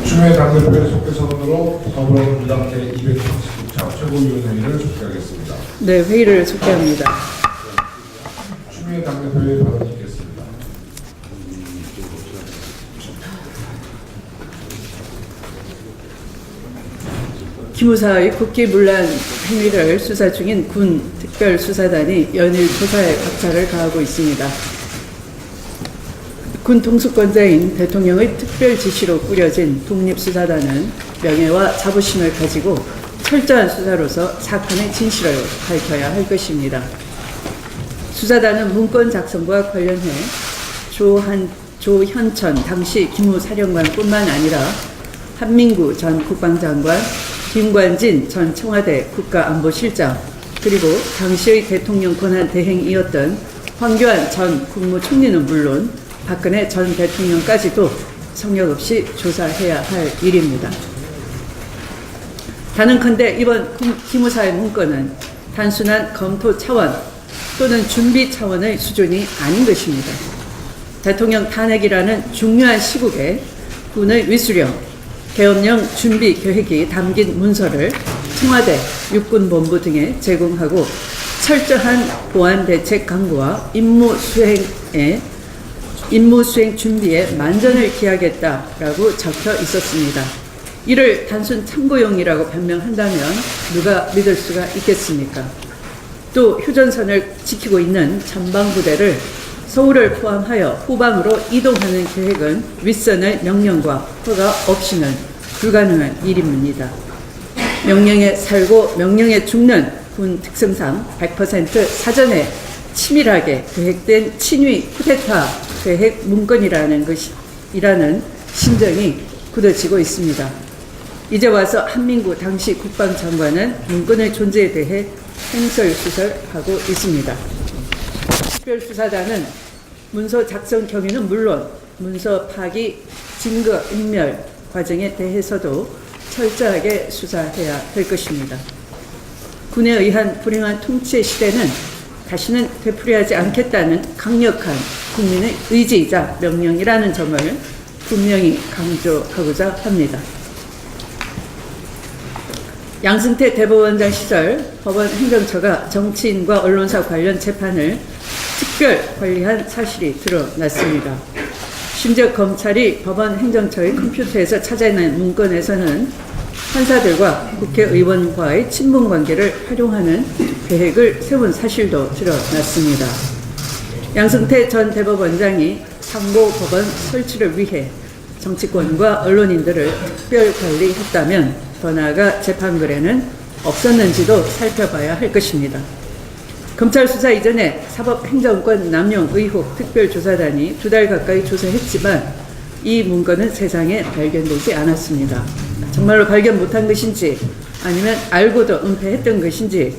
추미애 당대표의 속개 선언으로 더불어민주당 제236차 최고위원회의를 속개하겠습니다. 네, 회의를 속개합니다. 추미애 당대표의 발언 있겠습니다. 기무사의 국기문란 행위를 수사 중인 군 특별수사단이 연일 조사에 박차를 가하고 있습니다. 군 통수권자인 대통령의 특별 지시로 꾸려진 독립수사단은 명예와 자부심을 가지고 철저한 수사로서 사건의 진실을 밝혀야 할 것입니다. 수사단은 문건 작성과 관련해 조현천 당시 기무사령관뿐만 아니라 한민구 전 국방장관, 김관진 전 청와대 국가안보실장, 그리고 당시의 대통령 권한 대행이었던 황교안 전 국무총리는 물론 박근혜 전 대통령까지도 성역 없이 조사해야 할 일입니다. 단언컨대 이번 기무사의 문건은 단순한 검토 차원 또는 준비 차원의 수준이 아닌 것입니다. 대통령 탄핵이라는 중요한 시국에 군의 위수령, 계엄령 준비 계획이 담긴 문서를 청와대, 육군본부 등에 제공하고 철저한 보안 대책 강구와 임무 수행 준비에 만전을 기하겠다라고 적혀 있었습니다. 이를 단순 참고용이라고 변명한다면 누가 믿을 수가 있겠습니까? 또 휴전선을 지키고 있는 전방부대를 서울을 포함하여 후방으로 이동하는 계획은 윗선의 명령과 허가 없이는 불가능한 일입니다. 명령에 살고 명령에 죽는 군 특성상 100% 사전에 치밀하게 계획된 친위 쿠데타 계획 문건이라는 심정이 굳어지고 있습니다. 이제 와서 한민구 당시 국방장관은 문건의 존재에 대해 횡설수설하고 있습니다. 특별수사단은 문서 작성 경위는 물론 문서 파기, 증거 인멸 과정에 대해서도 철저하게 수사해야 될 것입니다. 군에 의한 불행한 통치의 시대는 다시는 되풀이하지 않겠다는 강력한 국민의 의지이자 명령이라는 점을 분명히 강조하고자 합니다. 양승태 대법원장 시절 법원 행정처가 정치인과 언론사 관련 재판을 특별 관리한 사실이 드러났습니다. 심지어 검찰이 법원 행정처의 컴퓨터에서 찾아낸 문건에서는 판사들과 국회의원과의 친분 관계를 활용하는 계획을 세운 사실도 드러났습니다. 양승태 전 대법원장이 상고법원 설치를 위해 정치권과 언론인들을 특별 관리했다면 더 나아가 재판글에는 없었는지도 살펴봐야 할 것입니다. 검찰 수사 이전에 사법행정권 남용 의혹 특별조사단이 2달 가까이 조사했지만 이 문건은 세상에 발견되지 않았습니다. 정말로 발견 못한 것인지 아니면 알고도 은폐했던 것인지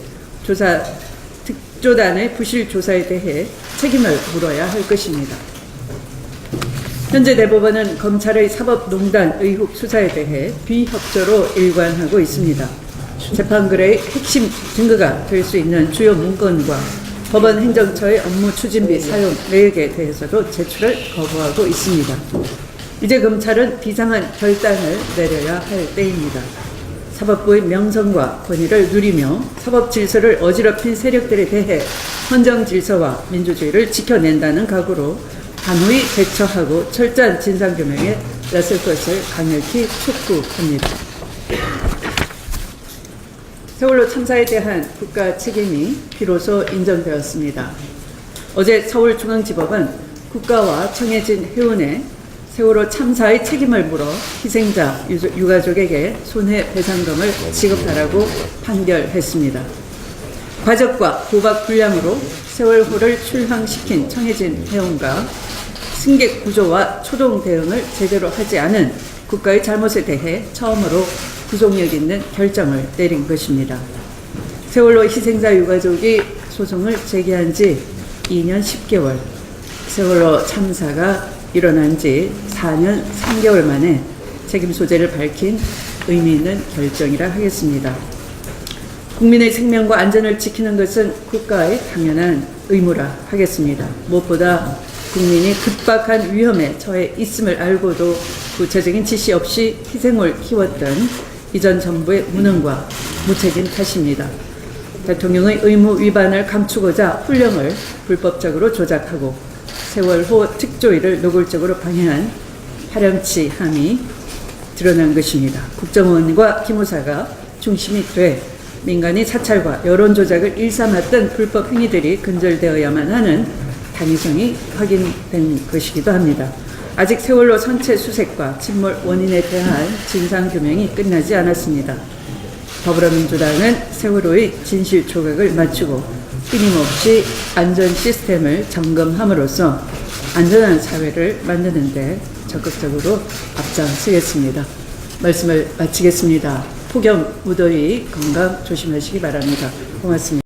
특조단의 부실 조사에 대해 책임을 물어야 할 것입니다. 현재 대법원은 검찰의 사법농단 의혹 수사에 대해 비협조로 일관하고 있습니다. 재판글의 핵심 증거가 될 수 있는 주요 문건과 법원 행정처의 업무 추진비 사용 내역에 대해서도 제출을 거부하고 있습니다. 이제 검찰은 비상한 결단을 내려야 할 때입니다. 사법부의 명성과 권위를 누리며 사법 질서를 어지럽힌 세력들에 대해 헌정 질서와 민주주의를 지켜낸다는 각오로 단호히 대처하고 철저한 진상규명에 나설 것을 강력히 촉구합니다. 세월호 참사에 대한 국가 책임이 비로소 인정되었습니다. 어제 서울중앙지법은 국가와 정해진 해운에 세월호 참사의 책임을 물어 희생자 유가족에게 손해배상금을 지급하라고 판결했습니다. 과적과 도박 불량으로 세월호를 출항시킨 청해진 해운과 승객 구조와 초동 대응을 제대로 하지 않은 국가의 잘못에 대해 처음으로 구속력 있는 결정을 내린 것입니다. 세월호 희생자 유가족이 소송을 제기한 지 2년 10개월, 세월호 참사가 일어난 지 4년 3개월 만에 책임 소재를 밝힌 의미 있는 결정이라 하겠습니다. 국민의 생명과 안전을 지키는 것은 국가의 당연한 의무라 하겠습니다. 무엇보다 국민이 급박한 위험에 처해 있음을 알고도 구체적인 지시 없이 희생을 키웠던 이전 정부의 무능과 무책임 탓입니다. 대통령의 의무 위반을 감추고자 훈령을 불법적으로 조작하고 세월호 특조위를 노골적으로 방해한 파렴치함이 드러난 것입니다. 국정원과 기무사가 중심이 돼 민간이 사찰과 여론 조작을 일삼았던 불법 행위들이 근절되어야만 하는 당위성이 확인된 것이기도 합니다. 아직 세월호 선체 수색과 침몰 원인에 대한 진상규명이 끝나지 않았습니다. 더불어민주당은 세월호의 진실 조각을 맞추고 끊임없이 안전 시스템을 점검함으로써 안전한 사회를 만드는 데 적극적으로 앞장서겠습니다. 말씀을 마치겠습니다. 폭염 무더위 건강 조심하시기 바랍니다. 고맙습니다.